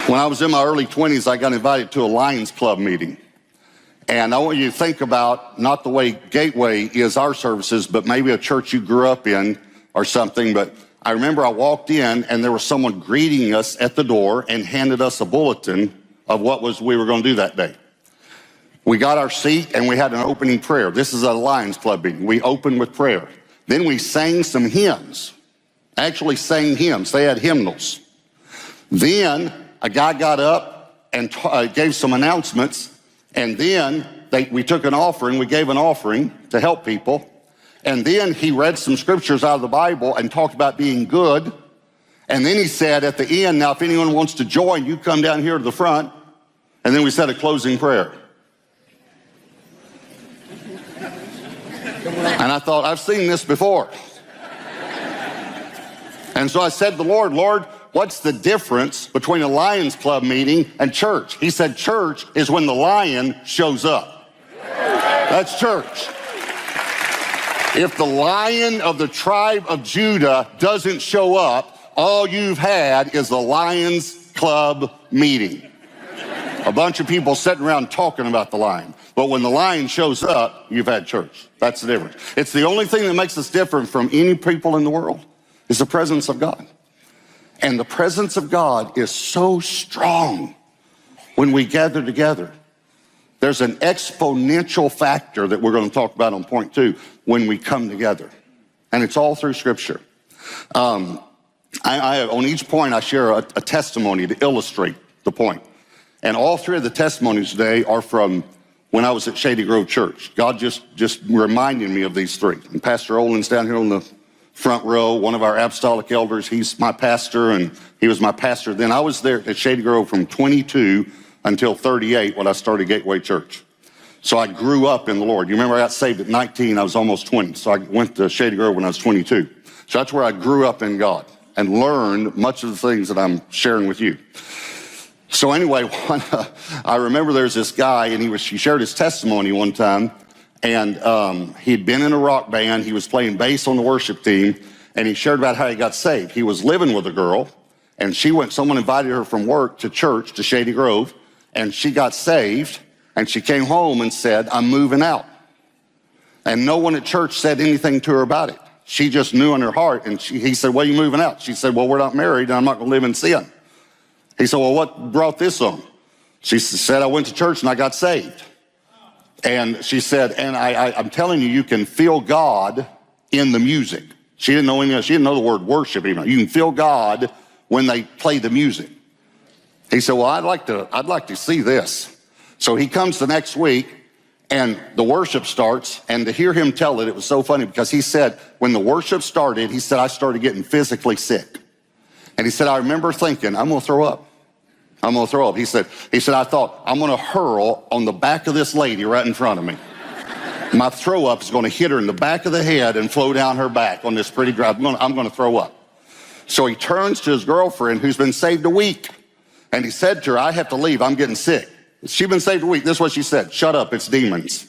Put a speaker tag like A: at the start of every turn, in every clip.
A: When I was in my early 20s, I got invited to a Lions Club meeting. And I want you to think about not the way Gateway is our services, but maybe a church you grew up in or something. But I remember I walked in and there was someone greeting us at the door and handed us a bulletin of what we were going to do that day. We got our seat and we had an opening prayer. This is a Lions Club meeting. We opened with prayer. Then we sang some hymns, actually sang hymns. They had hymnals. Then a guy got up and gave some announcements. And then we took an offering. We gave an offering to help people. And then he read some scriptures out of the Bible and talked about being good. And then he said at the end, now if anyone wants to join, you come down here to the front. And then we said a closing prayer. And I thought, I've seen this before. And so I said to the Lord, Lord, what's the difference between a Lions Club meeting and church? He said, church is when the lion shows up. That's church. If the Lion of the tribe of Judah doesn't show up, all you've had is the Lions Club meeting. A bunch of people sitting around talking about the lion. But when the lion shows up, you've had church. That's the difference. It's the only thing that makes us different from any people in the world is the presence of God. And the presence of God is so strong when we gather together. There's an exponential factor that we're going to talk about on point 2 when we come together. And it's all through Scripture. On each point, I share a testimony to illustrate the point. And all 3 of the testimonies today are from when I was at Shady Grove Church. God just reminded me of these 3. And Pastor Olin's down here on the front row, one of our apostolic elders. He's my pastor, and he was my pastor then. I was there at Shady Grove from 22 until 38 when I started Gateway Church. So I grew up in the Lord. You remember I got saved at 19. I was almost 20. So I went to Shady Grove when I was 22. So that's where I grew up in God and learned much of the things that I'm sharing with you. So anyway, I remember there's this guy, and he shared his testimony one time, and he'd been in a rock band. He was playing bass on the worship team, and he shared about how he got saved. He was living with a girl, and someone invited her from work to church, to Shady Grove, and she got saved, and she came home and said, I'm moving out. And no one at church said anything to her about it. She just knew in her heart, and he said, well, you moving out? She said, well, we're not married, and I'm not going to live in sin. He said, well, what brought this on? She said, I went to church and I got saved. And she said, and I'm telling you, you can feel God in the music. She didn't know anything. She didn't know the word worship even. You can feel God when they play the music. He said, well, I'd like to see this. So he comes the next week and the worship starts, and to hear him tell it was so funny because he said, when the worship started, he said, I started getting physically sick. And he said, I remember thinking, I'm going to throw up. I'm going to throw up. He said, I thought, I'm going to hurl on the back of this lady right in front of me. My throw up is going to hit her in the back of the head and flow down her back on this pretty drive. I'm going to throw up. So he turns to his girlfriend, who's been saved a week. And he said to her, I have to leave. I'm getting sick. She's been saved a week. This is what she said. Shut up. It's demons.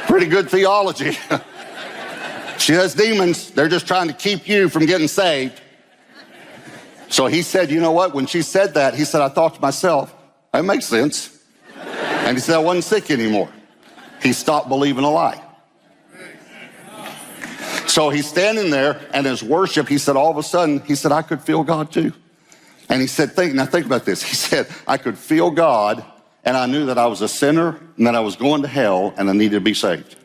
A: Pretty good theology. She has demons. They're just trying to keep you from getting saved. So he said, you know what? When she said that, he said, I thought to myself, that makes sense. And he said, I wasn't sick anymore. He stopped believing a lie. So he's standing there, and his worship, he said, all of a sudden, he said, I could feel God too. And he said, think about this. He said, I could feel God, and I knew that I was a sinner, and that I was going to hell, and I needed to be saved.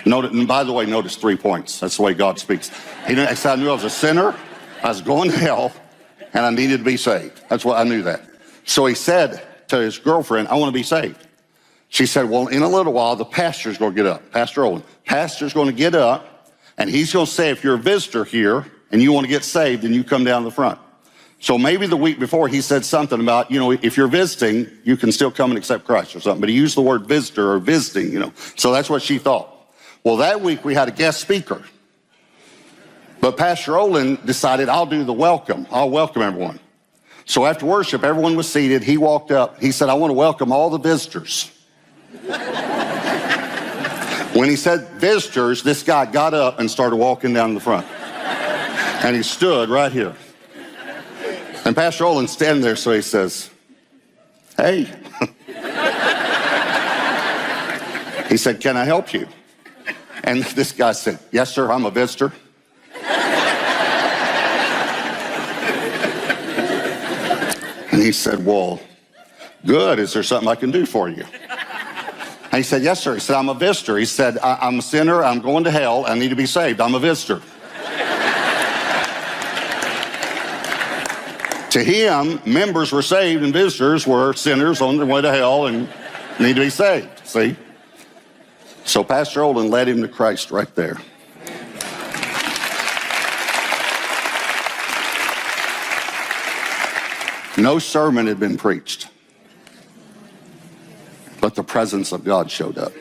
A: And by the way, notice 3 points. That's the way God speaks. He said, I knew I was a sinner, I was going to hell, and I needed to be saved. That's what I knew that. So he said to his girlfriend, I want to be saved. She said, well, in a little while, the pastor's going to get up. Pastor Olin. Pastor's going to get up, and he's going to say, if you're a visitor here and you want to get saved, then you come down to the front. So maybe the week before he said something about, if you're visiting, you can still come and accept Christ or something. But he used the word visitor or visiting, So that's what she thought. Well, that week we had a guest speaker. But Pastor Olin decided, I'll do the welcome. I'll welcome everyone. So after worship, everyone was seated. He walked up. He said, I want to welcome all the visitors. When he said visitors, this guy got up and started walking down the front. And he stood right here. And Pastor Olin's standing there, so he says, hey. He said, can I help you? And this guy said, yes, sir, I'm a visitor. And he said, well, good. Is there something I can do for you? And he said, yes, sir. He said, I'm a visitor. He said, I'm a sinner. I'm going to hell. I need to be saved. I'm a visitor. To him, members were saved and visitors were sinners on their way to hell and need to be saved. See? So Pastor Olin led him to Christ right there. No sermon had been preached, but the presence of God showed up.